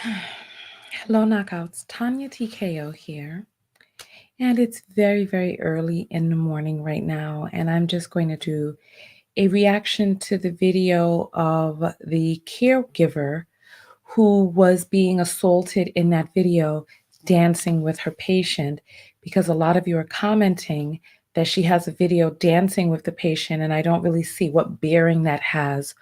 Hello, Knockouts. Tanya TKO here. And it's very, very early in the morning right now. And I'm just going to do a reaction to the video of the caregiver who was being assaulted in that video, dancing with her patient, because a lot of you are commenting that she has a video dancing with the patient, and I don't really see what bearing that has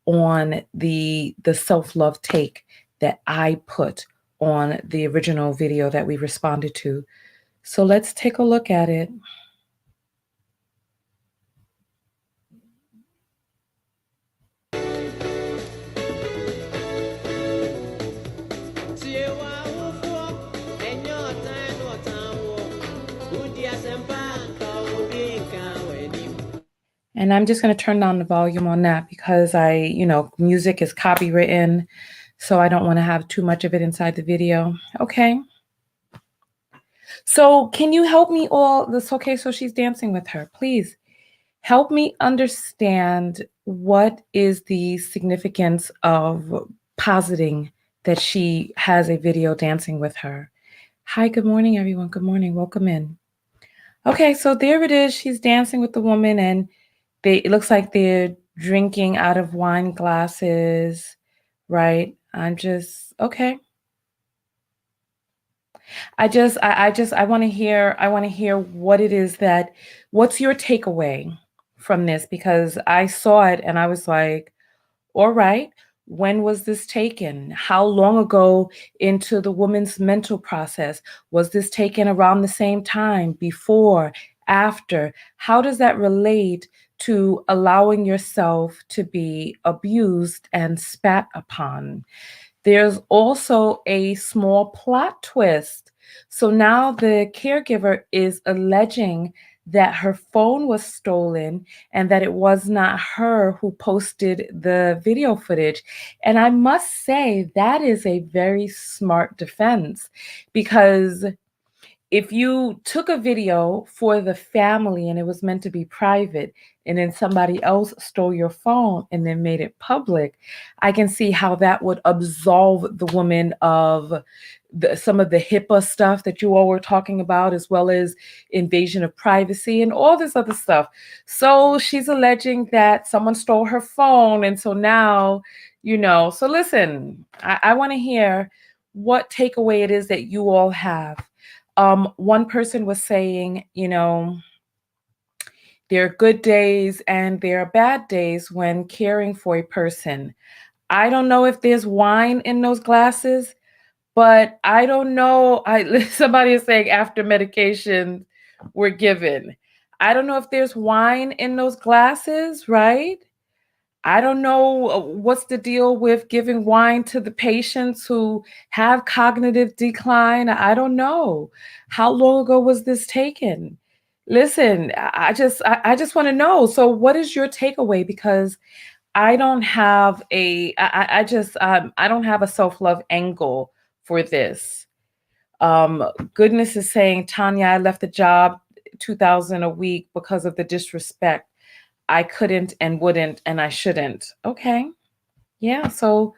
on the self-love take that I put on the original video that we responded to. So let's take a look at it. And I'm just going to turn down the volume on that because music is copywritten, so I don't want to have too much of it inside the video. Okay. So can you help me all this? Okay, so she's dancing with her. Please help me understand what is the significance of positing that she has a video dancing with her. Hi, good morning, everyone. Good morning. Welcome in. Okay, so there it is. She's dancing with the woman, and it looks like they're drinking out of wine glasses, right? Okay. I want to hear what it is what's your takeaway from this? Because I saw it and I was like, all right, when was this taken? How long ago into the woman's mental process? Was this taken around the same time, before, after? How does that relate to allowing yourself to be abused and spat upon? There's also a small plot twist. So now the caregiver is alleging that her phone was stolen and that it was not her who posted the video footage. And I must say, that is a very smart defense, because if you took a video for the family and it was meant to be private, and then somebody else stole your phone and then made it public, I can see how that would absolve the woman of some of the HIPAA stuff that you all were talking about, as well as invasion of privacy and all this other stuff. So she's alleging that someone stole her phone. And so now, so listen, I want to hear what takeaway it is that you all have. One person was saying, there are good days and there are bad days when caring for a person. I don't know if there's wine in those glasses, but I don't know. Somebody is saying after medication were given. I don't know if there's wine in those glasses, right? I don't know what's the deal with giving wine to the patients who have cognitive decline. I don't know. How long ago was this taken? Listen, I just want to know. So what is your takeaway? Because I don't have I don't have a self-love angle for this. Goodness is saying, Tanya, I left the job 2,000 a week because of the disrespect. I couldn't and wouldn't and I shouldn't. Okay. Yeah. So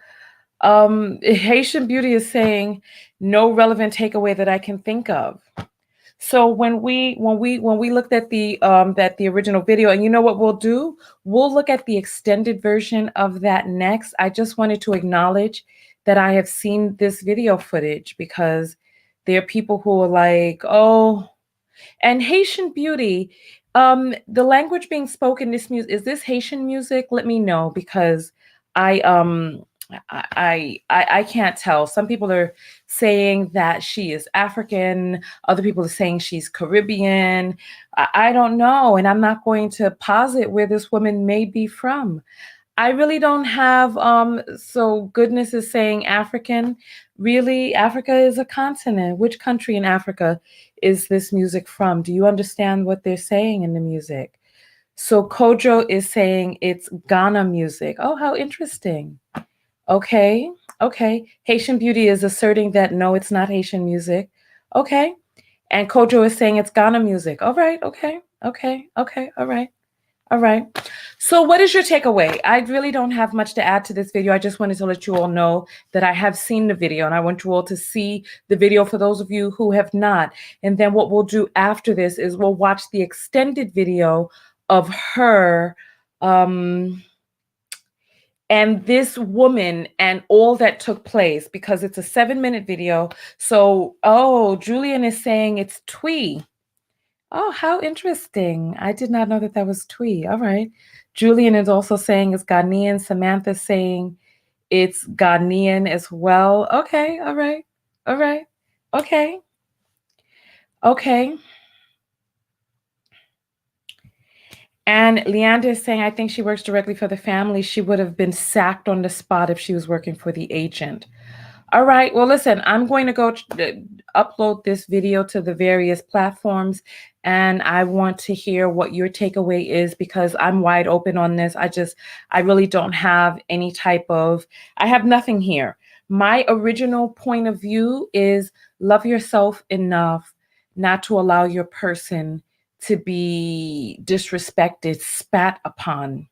Haitian Beauty is saying no relevant takeaway that I can think of. So when we looked at the original video, and you know what we'll do? We'll look at the extended version of that next. I just wanted to acknowledge that I have seen this video footage, because there are people who are like, oh, and Haitian Beauty, the language being spoken, this music, is this Haitian music? Let me know, because I I can't tell. Some people are saying that she is African. Other people are saying she's Caribbean. I don't know, and I'm not going to posit where this woman may be from. I really don't have, so Goodness is saying African. Really? Africa is a continent. Which country in Africa is this music from? Do you understand what they're saying in the music? So Kojo is saying it's Ghana music. Oh, how interesting. Okay, okay. Haitian Beauty is asserting that no, it's not Haitian music. Okay. And Kojo is saying it's Ghana music. All right, okay, okay, okay, all right. All right. So what is your takeaway? I really don't have much to add to this video. I just wanted to let you all know that I have seen the video and I want you all to see the video for those of you who have not. And then what we'll do after this is we'll watch the extended video of her and this woman and all that took place because it's a 7-minute video. So, oh, Julian is saying it's Twee. Oh, how interesting. I did not know that that was Twee. All right. Julian is also saying it's Ghanaian. Samantha's saying it's Ghanaian as well. Okay. All right. All right. Okay. Okay. And Leander is saying, I think she works directly for the family. She would have been sacked on the spot if she was working for the agent. All right. Well, listen, I'm going to go upload this video to the various platforms, and I want to hear what your takeaway is because I'm wide open on this. I really don't have any type of, I have nothing here. My original point of view is love yourself enough not to allow your person to be disrespected, spat upon.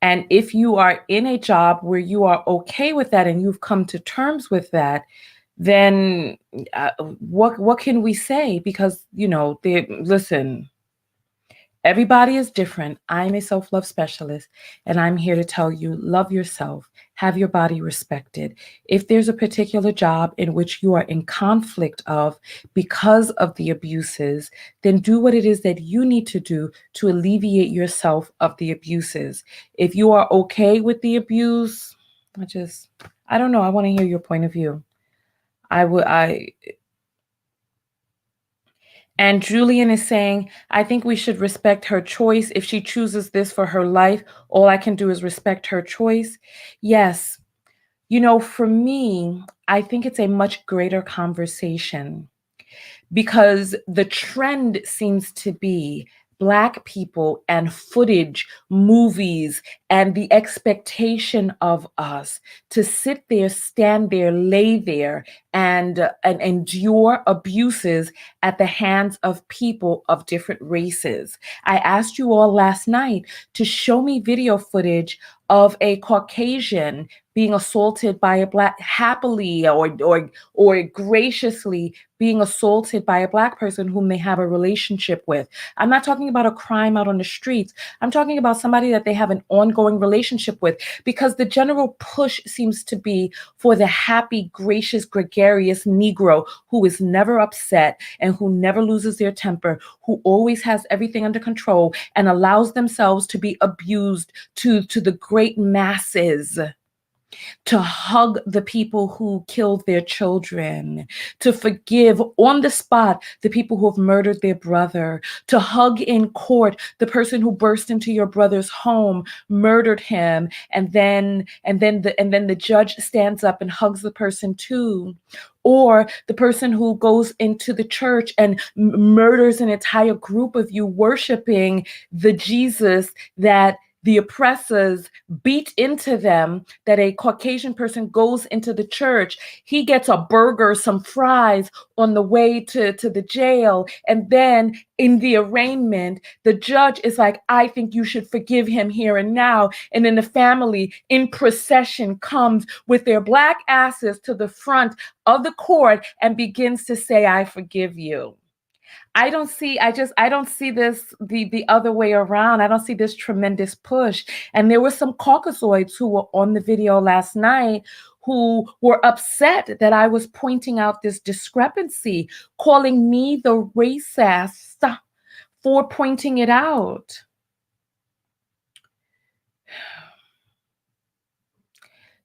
And if you are in a job where you are okay with that and you've come to terms with that, then what can we say? Because, listen, everybody is different. I'm a self-love specialist, and I'm here to tell you, love yourself, have your body respected. If there's a particular job in which you are in conflict of because of the abuses, then do what it is that you need to do to alleviate yourself of the abuses. If you are okay with the abuse, I don't know. I want to hear your point of view. And Julian is saying, I think we should respect her choice. If she chooses this for her life, all I can do is respect her choice. Yes. For me, I think it's a much greater conversation because the trend seems to be Black people and footage, movies, and the expectation of us to sit there, stand there, lay there, and endure abuses at the hands of people of different races. I asked you all last night to show me video footage of a Caucasian being assaulted by a Black happily or graciously being assaulted by a Black person whom they have a relationship with. I'm not talking about a crime out on the streets. I'm talking about somebody that they have an ongoing relationship with, because the general push seems to be for the happy, gracious, gregarious Negro who is never upset and who never loses their temper, who always has everything under control and allows themselves to be abused to the great masses, to hug the people who killed their children, to forgive on the spot the people who have murdered their brother, to hug in court the person who burst into your brother's home, murdered him, and then the judge stands up and hugs the person too. Or the person who goes into the church and murders an entire group of you worshiping the Jesus that the oppressors beat into them, that a Caucasian person goes into the church, he gets a burger, some fries on the way to the jail. And then in the arraignment, the judge is like, I think you should forgive him here and now. And then the family in procession comes with their Black asses to the front of the court and begins to say, I forgive you. I don't see this the other way around. I don't see this tremendous push. And there were some Caucasoids who were on the video last night who were upset that I was pointing out this discrepancy, calling me the racist for pointing it out.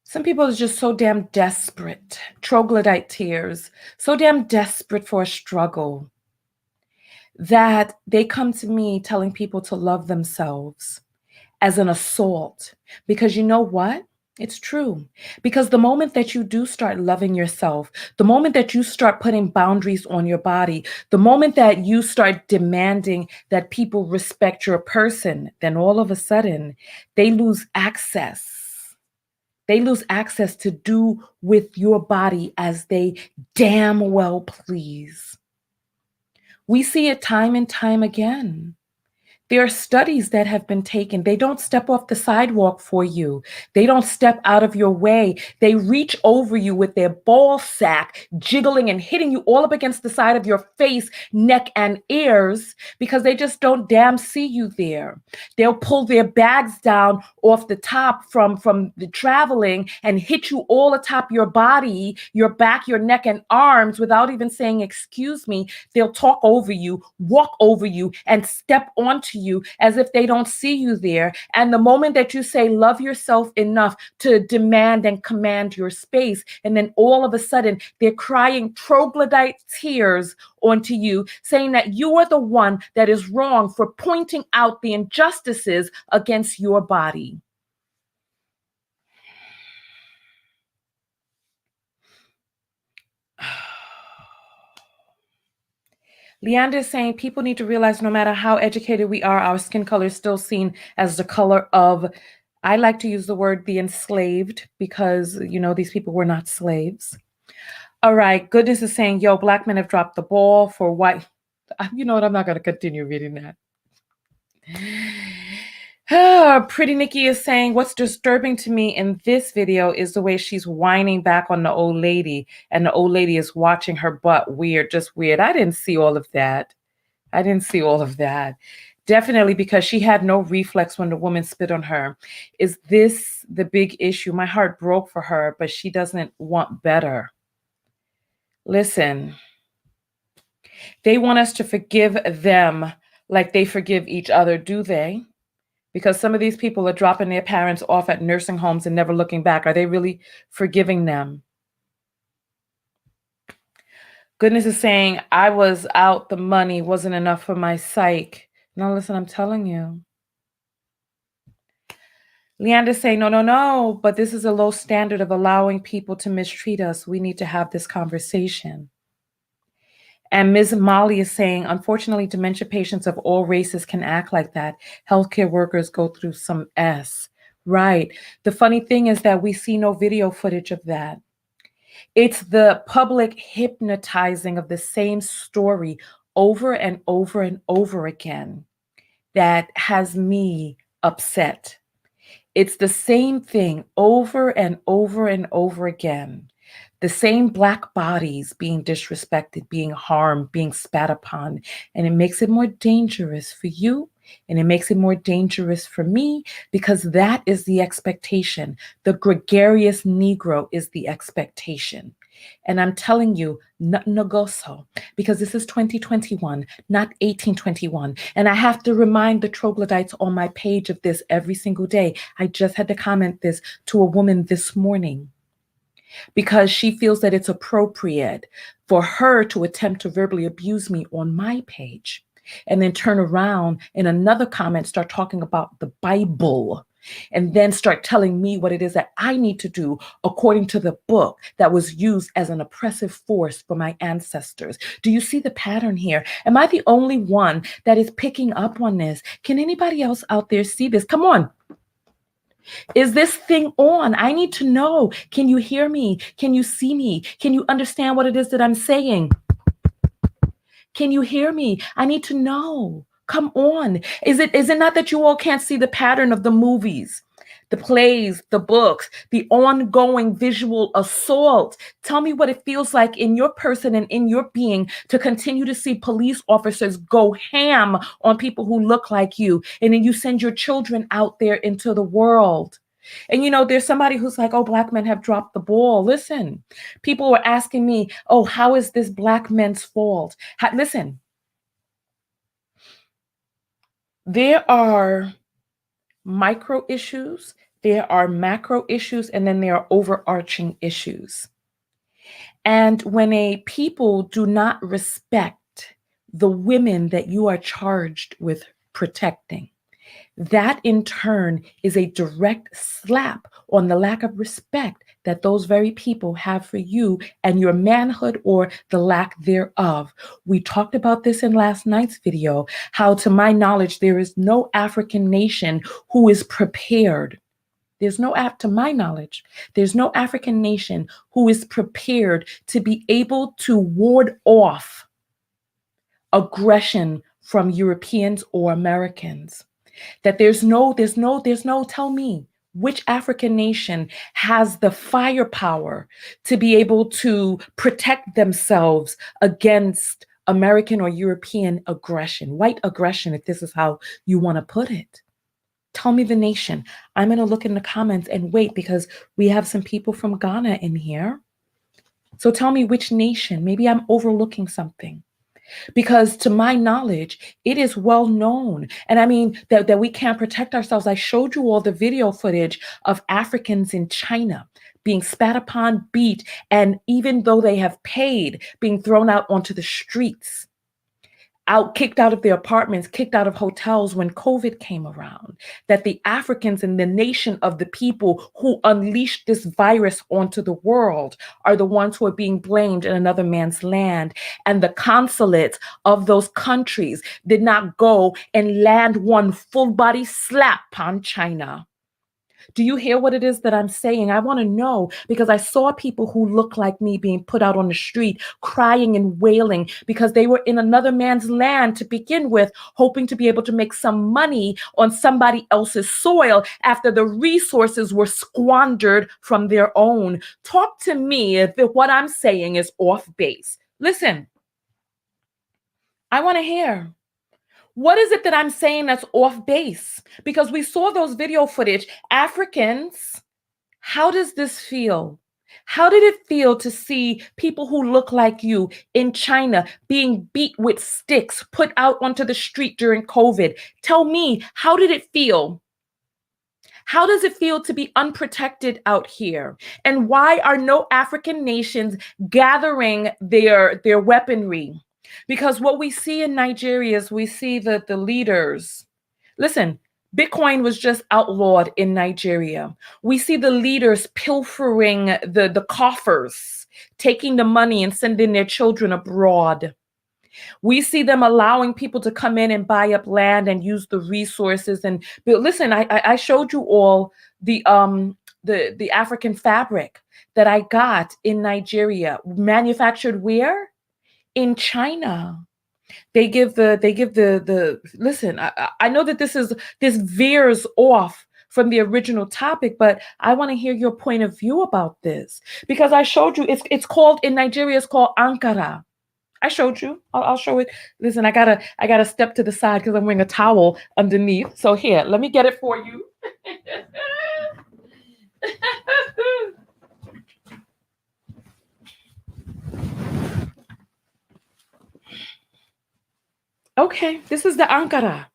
Some people are just so damn desperate, troglodyte tears, so damn desperate for a struggle, that they come to me telling people to love themselves as an assault. Because you know what? It's true. Because the moment that you do start loving yourself, the moment that you start putting boundaries on your body, the moment that you start demanding that people respect your person, then all of a sudden they lose access. They lose access to do with your body as they damn well please. We see it time and time again. There are studies that have been taken. They don't step off the sidewalk for you. They don't step out of your way. They reach over you with their ball sack, jiggling and hitting you all up against the side of your face, neck, and ears because they just don't damn see you there. They'll pull their bags down off the top from the traveling and hit you all atop your body, your back, your neck, and arms without even saying, excuse me. They'll talk over you, walk over you, and step onto you as if they don't see you there. And the moment that you say, love yourself enough to demand and command your space, and then all of a sudden they're crying troglodyte tears onto you, saying that you are the one that is wrong for pointing out the injustices against your body. Leander is saying people need to realize no matter how educated we are, our skin color is still seen as the color of, I like to use the word the enslaved because, these people were not slaves. All right. Goodness is saying, yo, Black men have dropped the ball for white. You know what? I'm not going to continue reading that. Pretty Nikki is saying, what's disturbing to me in this video is the way she's whining back on the old lady, and the old lady is watching her butt. Weird, just weird. I didn't see all of that. Definitely because she had no reflex when the woman spit on her. Is this the big issue? My heart broke for her, but she doesn't want better. Listen, they want us to forgive them like they forgive each other, do they? Because some of these people are dropping their parents off at nursing homes and never looking back. Are they really forgiving them? Goodness is saying, I was out, the money wasn't enough for my psych. No, listen, I'm telling you. Leander's saying, no, but this is a low standard of allowing people to mistreat us. We need to have this conversation. And Ms. Molly is saying, unfortunately, dementia patients of all races can act like that. Healthcare workers go through some S. Right. The funny thing is that we see no video footage of that. It's the public hypnotizing of the same story over and over and over again that has me upset. It's the same thing over and over and over again. The same Black bodies being disrespected, being harmed, being spat upon. And it makes it more dangerous for you. And it makes it more dangerous for me because that is the expectation. The gregarious Negro is the expectation. And I'm telling you, nothing no go so, because this is 2021, not 1821. And I have to remind the troglodytes on my page of this every single day. I just had to comment this to a woman this morning because she feels that it's appropriate for her to attempt to verbally abuse me on my page and then turn around in another comment, start talking about the Bible, and then start telling me what it is that I need to do according to the book that was used as an oppressive force for my ancestors. Do you see the pattern here? Am I the only one that is picking up on this? Can anybody else out there see this? Come on. Is this thing on? I need to know. Can you hear me? Can you see me? Can you understand what it is that I'm saying? Can you hear me? I need to know. Come on. Is it not that you all can't see the pattern of the movies, the plays, the books, the ongoing visual assault? Tell me what it feels like in your person and in your being to continue to see police officers go ham on people who look like you. And then you send your children out there into the world. And there's somebody who's like, oh, Black men have dropped the ball. Listen, people were asking me, oh, how is this Black men's fault? Listen, there are micro issues, there are macro issues, and then there are overarching issues. And when a people do not respect the women that you are charged with protecting, that in turn is a direct slap on the lack of respect that those very people have for you and your manhood or the lack thereof. We talked about this in last night's video, how to my knowledge, there is no African nation who is prepared. To my knowledge, there's no African nation who is prepared to be able to ward off aggression from Europeans or Americans. That tell me which African nation has the firepower to be able to protect themselves against American or European aggression, white aggression, if this is how you want to put it. Tell me the nation. I'm going to look in the comments and wait because we have some people from Ghana in here. So tell me which nation. Maybe I'm overlooking something. Because to my knowledge, it is well known. And I mean that we can't protect ourselves. I showed you all the video footage of Africans in China being spat upon, beat, and even though they have paid, being thrown out onto the streets, kicked out of their apartments, kicked out of hotels when COVID came around. That the Africans and the nation of the people who unleashed this virus onto the world are the ones who are being blamed in another man's land. And the consulates of those countries did not go and land one full body slap on China. Do you hear what it is that I'm saying? I want to know because I saw people who look like me being put out on the street, crying and wailing because they were in another man's land to begin with, hoping to be able to make some money on somebody else's soil after the resources were squandered from their own. Talk to me if what I'm saying is off base. Listen, I want to hear. What is it that I'm saying that's off base? Because we saw those video footage. Africans, how does this feel? How did it feel to see people who look like you in China being beat with sticks, put out onto the street during COVID? Tell me, how did it feel? How does it feel to be unprotected out here? And why are no African nations gathering their weaponry? Because what we see in Nigeria is we see that the leaders, listen, Bitcoin was just outlawed in Nigeria. We see the leaders pilfering the coffers, taking the money and sending their children abroad. We see them allowing people to come in and buy up land and use the resources. And but listen, I showed you all the African fabric that I got in Nigeria, manufactured where? In China. They give the listen, I know that this veers off from the original topic, but I want to hear your point of view about this because I showed you it's called in Nigeria, it's called Ankara. I showed you. I'll show it. Listen, I gotta step to the side because I'm wearing a towel underneath. So here, let me get it for you. Okay, this is the Ankara.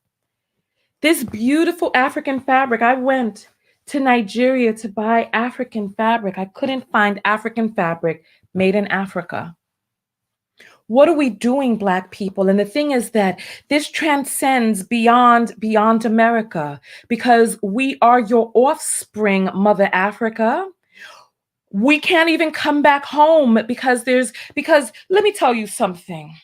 This beautiful African fabric. I went to Nigeria to buy African fabric. I couldn't find African fabric made in Africa. What are we doing, Black people? And the thing is that this transcends beyond America because we are your offspring, Mother Africa. We can't even come back home because let me tell you something.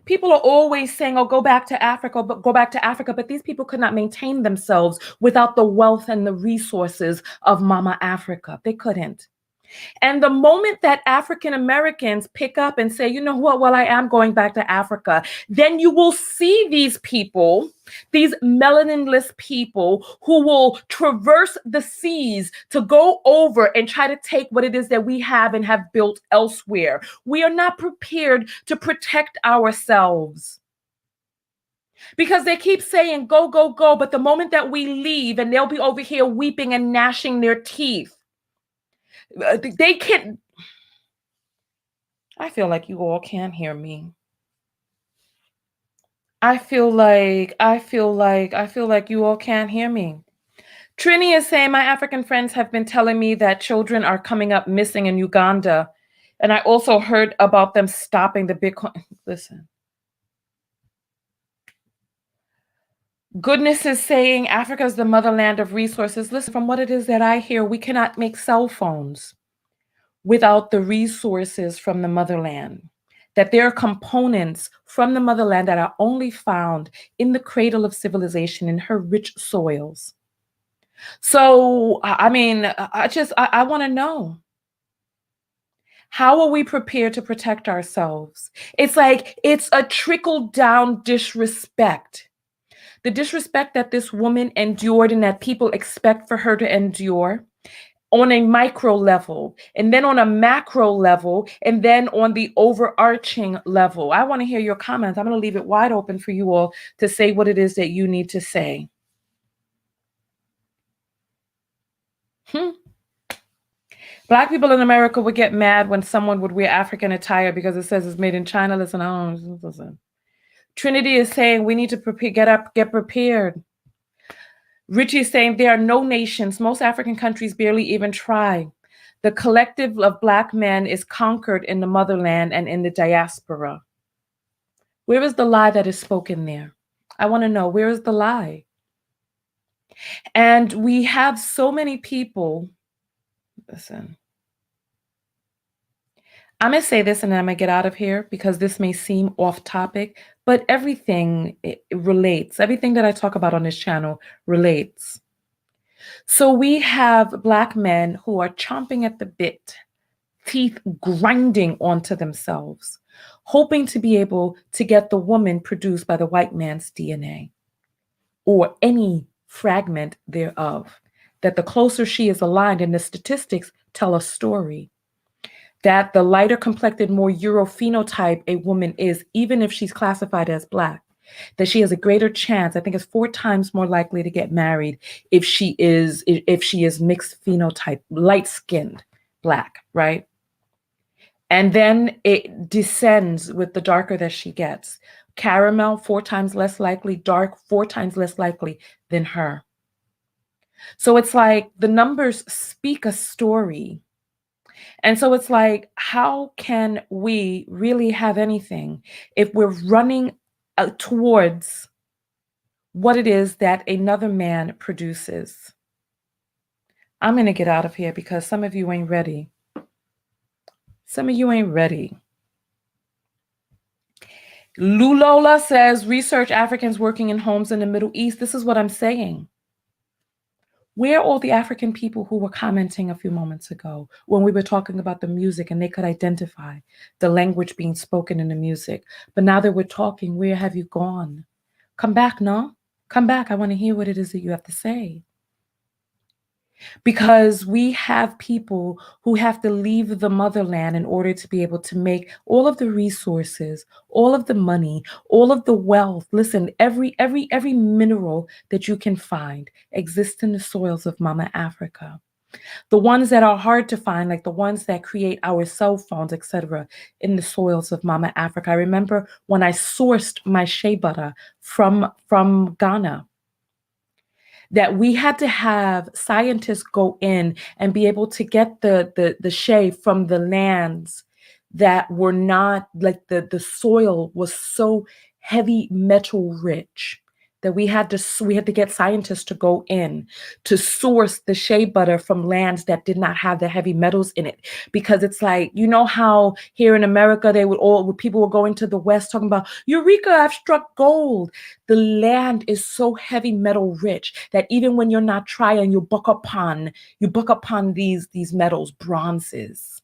People are always saying, oh, go back to Africa, but these people could not maintain themselves without the wealth and the resources of Mama Africa. They couldn't. And the moment that African Americans pick up and say, you know what, well, I am going back to Africa, then you will see these people, these melaninless people who will traverse the seas to go over and try to take what it is that we have and have built elsewhere. We are not prepared to protect ourselves. Because they keep saying, go, go, go. But the moment that we leave and they'll be over here weeping and gnashing their teeth, they can't. I feel like you all can't hear me. I feel like you all can't hear me. Trini is saying my African friends have been telling me that children are coming up missing in Uganda. And I also heard about them stopping the Bitcoin. Listen. Goodness is saying Africa is the motherland of resources. Listen, from what it is that I hear, we cannot make cell phones without the resources from the motherland. That there are components from the motherland that are only found in the cradle of civilization, in her rich soils. So, I mean, I want to know. How are we prepared to protect ourselves? It's like it's a trickle down disrespect. The disrespect that this woman endured and that people expect for her to endure on a micro level, and then on a macro level, and then on the overarching level. I want to hear your comments. I'm going to leave it wide open for you all to say what it is that you need to say. Black people in America would get mad when someone would wear African attire because it says it's made in China. Listen, I don't listen. Trinity is saying we need to get prepared. Richie is saying there are no nations. Most African countries barely even try. The collective of Black men is conquered in the motherland and in the diaspora. Where is the lie that is spoken there? I want to know, where is the lie? And we have so many people. Listen, I'm going to say this and then I'm going to get out of here because this may seem off topic, but everything it relates. Everything that I talk about on this channel relates. So we have Black men who are chomping at the bit, teeth grinding onto themselves, hoping to be able to get the woman produced by the white man's DNA or any fragment thereof, that the closer she is aligned, and the statistics tell a story, that the lighter complected, more Europhenotype a woman is, even if she's classified as Black, that she has a greater chance, I think it's 4 times more likely to get married if she is mixed phenotype, light-skinned Black, right? And then it descends with the darker that she gets. Caramel, 4 times less likely, dark, 4 times less likely than her. So it's like the numbers speak a story. And so it's like, how can we really have anything if we're running towards what it is that another man produces? I'm going to get out of here because some of you ain't ready. Some of you ain't ready. Lulola says, research Africans working in homes in the Middle East. This is what I'm saying. Where are all the African people who were commenting a few moments ago when we were talking about the music and they could identify the language being spoken in the music? But now that we're talking, where have you gone? Come back, no? Come back. I want to hear what it is that you have to say. Because we have people who have to leave the motherland in order to be able to make all of the resources, all of the money, all of the wealth. Listen, every mineral that you can find exists in the soils of Mama Africa. The ones that are hard to find, like the ones that create our cell phones, etc., in the soils of Mama Africa. I remember when I sourced my shea butter from Ghana, that we had to have scientists go in and be able to get the shea from the lands that were not, like the soil was so heavy metal rich that we had to get scientists to go in to source the shea butter from lands that did not have the heavy metals in it. Because it's like, you know how here in America people were going to the West talking about, Eureka, I've struck gold. The land is so heavy metal rich that even when you're not trying, you buck upon these metals, bronzes,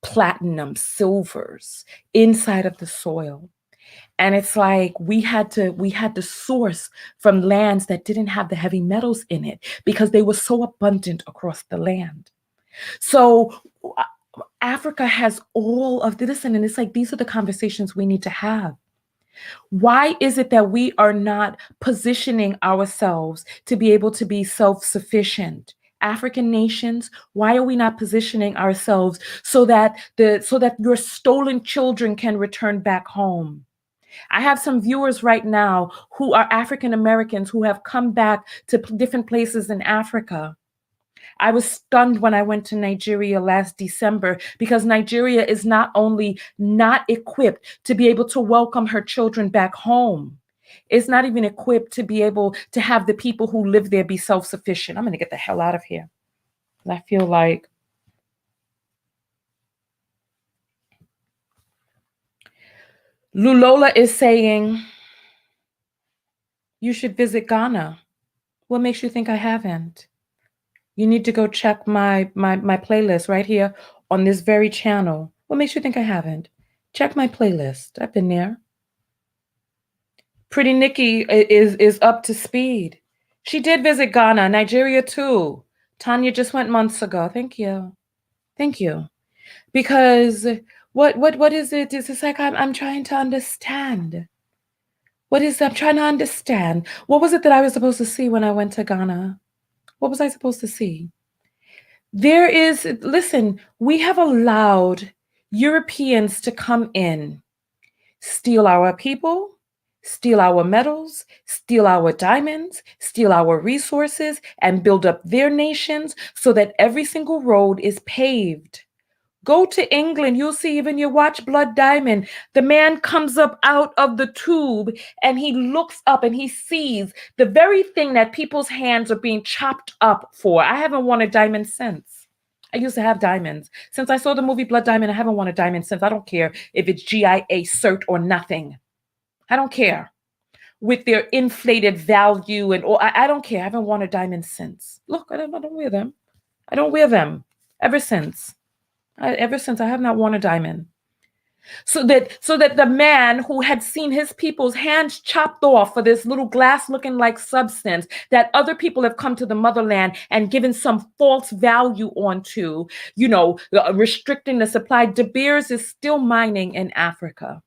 platinum, silvers inside of the soil. And it's like we had to source from lands that didn't have the heavy metals in it because they were so abundant across the land. So Africa has all of this, and it's like these are the conversations we need to have. Why is it that we are not positioning ourselves to be able to be self-sufficient? African nations, why are we not positioning ourselves so that your stolen children can return back home? I have some viewers right now who are African Americans who have come back to different places in Africa. I was stunned when I went to Nigeria last December because Nigeria is not only not equipped to be able to welcome her children back home, it's not even equipped to be able to have the people who live there be self-sufficient. I'm going to get the hell out of here. I feel like Lulola is saying, you should visit Ghana. What makes you think I haven't? You need to go check my playlist right here on this very channel. What makes you think I haven't? Check my playlist. I've been there. Pretty Nikki is up to speed. She did visit Ghana, Nigeria too. Tanya just went months ago. Thank you. Thank you. Because what is it? It's like I'm trying to understand. What is I'm trying to understand? What was it that I was supposed to see when I went to Ghana? What was I supposed to see? Listen, we have allowed Europeans to come in, steal our people, steal our metals, steal our diamonds, steal our resources, and build up their nations so that every single road is paved. Go to England, you'll see, even you watch Blood Diamond, the man comes up out of the tube and he looks up and he sees the very thing that people's hands are being chopped up for. I haven't worn a diamond since. I used to have diamonds. Since I saw the movie Blood Diamond, I haven't worn a diamond since. I don't care if it's GIA cert or nothing. I don't care. With their inflated value and all, I don't care. I haven't worn a diamond since. Look, I don't wear them. I don't wear them ever since. Ever since I have not worn a diamond. So that the man who had seen his people's hands chopped off for this little glass looking like substance that other people have come to the motherland and given some false value onto, restricting the supply. De Beers is still mining in Africa.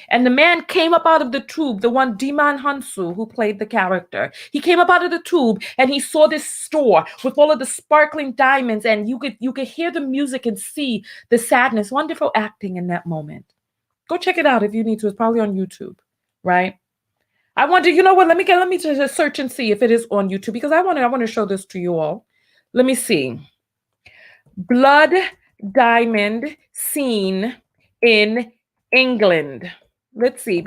And the man came up out of the tube, the one Diman Hansu, who played the character. He came up out of the tube and he saw this store with all of the sparkling diamonds, and you could hear the music and see the sadness. Wonderful acting in that moment. Go check it out if you need to. It's probably on YouTube, right? I wonder, you know what? Let me just search and see if it is on YouTube, because I want to show this to you all. Let me see. Blood Diamond scene in England. Let's see,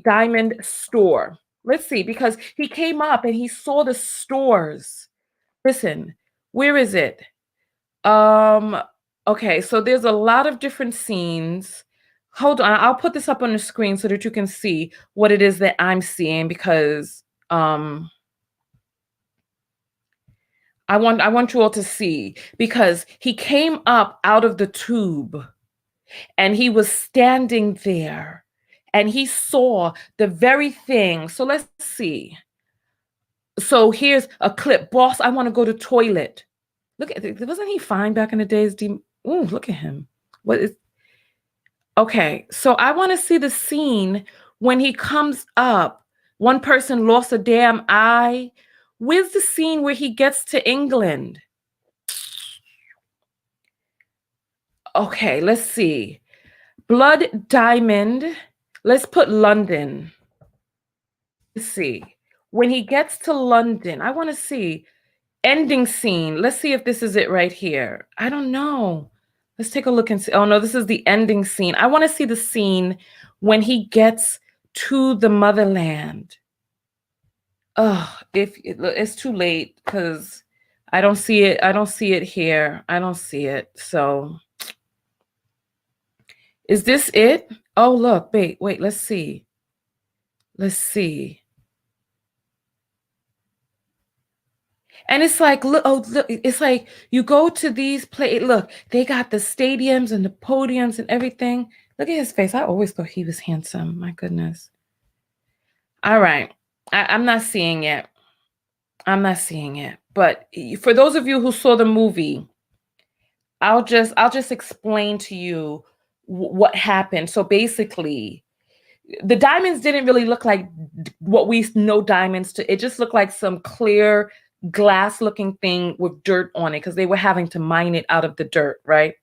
Diamond store. Let's see, because he came up and he saw the stores. Listen, where is it? Okay, so there's a lot of different scenes. Hold on, I'll put this up on the screen so that you can see what it is that I'm seeing, because I want you all to see, because he came up out of the tube and he was standing there and he saw the very thing. So let's see. So here's a clip. Boss, I want to go to toilet. Look at it. Wasn't he fine back in the days? Ooh, look at him. Okay, so I want to see the scene when he comes up. One person lost a damn eye. Where's the scene where he gets to England? Okay, let's see. Blood Diamond. Let's put London. Let's see. When he gets to London, I want to see ending scene. Let's see if this is it right here. I don't know. Let's take a look and see. Oh no, this is the ending scene. I want to see the scene when he gets to the motherland. Oh, it's too late because I don't see it. I don't see it here. I don't see it. So is this it? Oh, look, wait, let's see. Let's see. And it's like, look, it's like you go to these look, they got the stadiums and the podiums and everything. Look at his face. I always thought he was handsome. My goodness. All right. I'm not seeing it. I'm not seeing it. But for those of you who saw the movie, I'll just explain to you what happened. So basically, the diamonds didn't really look like what we know diamonds to. It just looked like some clear glass looking thing with dirt on it, because they were having to mine it out of the dirt, right?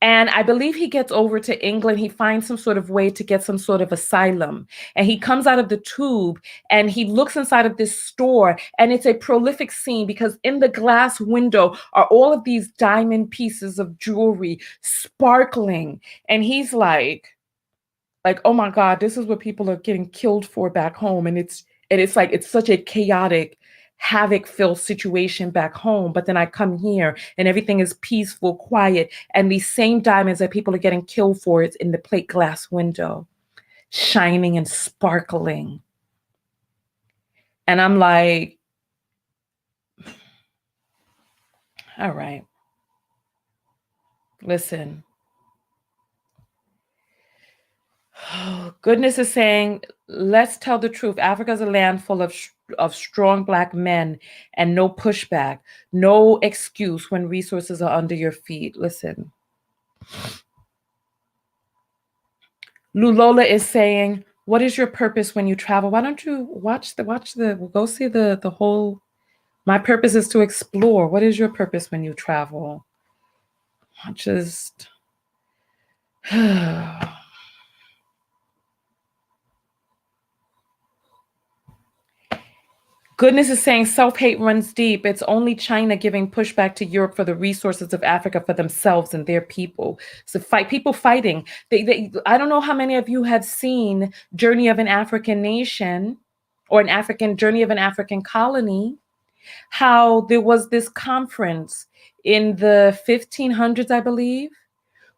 And I believe he gets over to England. He finds some sort of way to get some sort of asylum. And he comes out of the tube and he looks inside of this store. And it's a prolific scene, because in the glass window are all of these diamond pieces of jewelry sparkling. And he's like, oh my God, this is what people are getting killed for back home. And it's like, it's such a chaotic, havoc-filled situation back home. But then I come here and everything is peaceful, quiet. And these same diamonds that people are getting killed for, it's in the plate glass window, shining and sparkling. And I'm like, All right. Listen. Goodness is saying, let's tell the truth. Africa's a land full of strong Black men and no pushback, no excuse when resources are under your feet. Listen. Lulola is saying, what is your purpose when you travel? Why don't you go see the whole, my purpose is to explore. What is your purpose when you travel? Just, Goodness is saying self-hate runs deep. It's only China giving pushback to Europe for the resources of Africa for themselves and their people. So people fighting. I don't know how many of you have seen Journey of an African Nation or Journey of an African Colony, how there was this conference in the 1500s, I believe,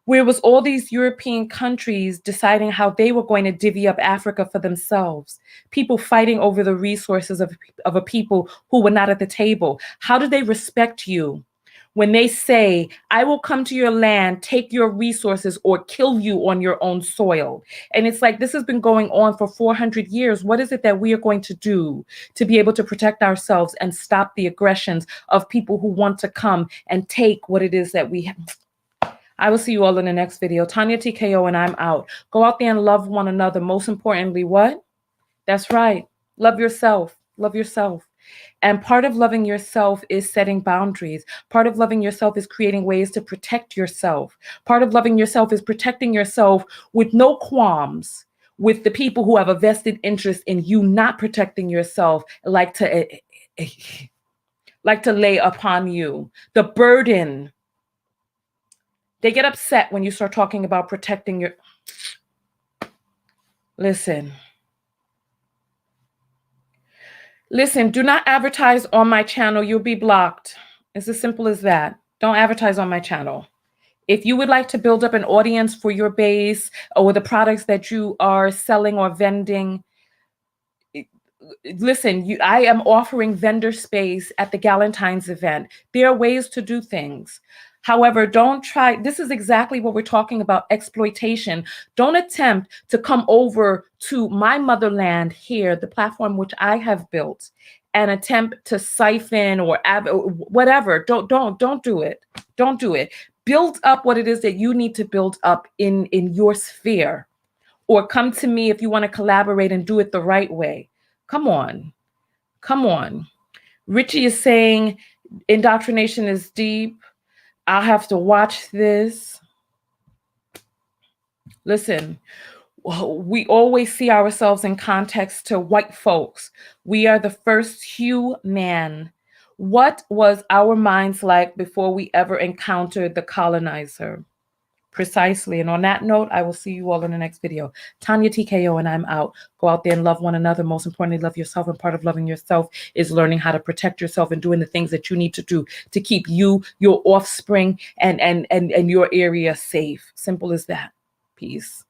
where it was all these European countries deciding how they were going to divvy up Africa for themselves, people fighting over the resources of a people who were not at the table. How do they respect you when they say, I will come to your land, take your resources, or kill you on your own soil? And it's like, this has been going on for 400 years. What is it that we are going to do to be able to protect ourselves and stop the aggressions of people who want to come and take what it is that we have? I will see you all in the next video. Tanya TKO, and I'm out. Go out there and love one another. Most importantly, what? That's right. Love yourself. Love yourself. And part of loving yourself is setting boundaries. Part of loving yourself is creating ways to protect yourself. Part of loving yourself is protecting yourself with no qualms with the people who have a vested interest in you not protecting yourself, like to lay upon you the burden. They get upset when you start talking about protecting your... Listen, do not advertise on my channel. You'll be blocked. It's as simple as that. Don't advertise on my channel. If you would like to build up an audience for your base or the products that you are selling or vending, listen, I am offering vendor space at the Galentine's event. There are ways to do things. However, don't try, this is exactly what we're talking about, exploitation. Don't attempt to come over to my motherland here, the platform which I have built, and attempt to siphon or whatever. Don't do it. Don't do it. Build up what it is that you need to build up in your sphere, or come to me if you want to collaborate and do it the right way. Come on. Come on. Richie is saying indoctrination is deep. I'll have to watch this. Listen, we always see ourselves in context to white folks. We are the first human. What was our minds like before we ever encountered the colonizer? Precisely. And on that note, I will see you all in the next video. Tanya TKO, and I'm out. Go out there and love one another. Most importantly, love yourself. And part of loving yourself is learning how to protect yourself and doing the things that you need to do to keep you, your offspring, and your area safe. Simple as that. Peace.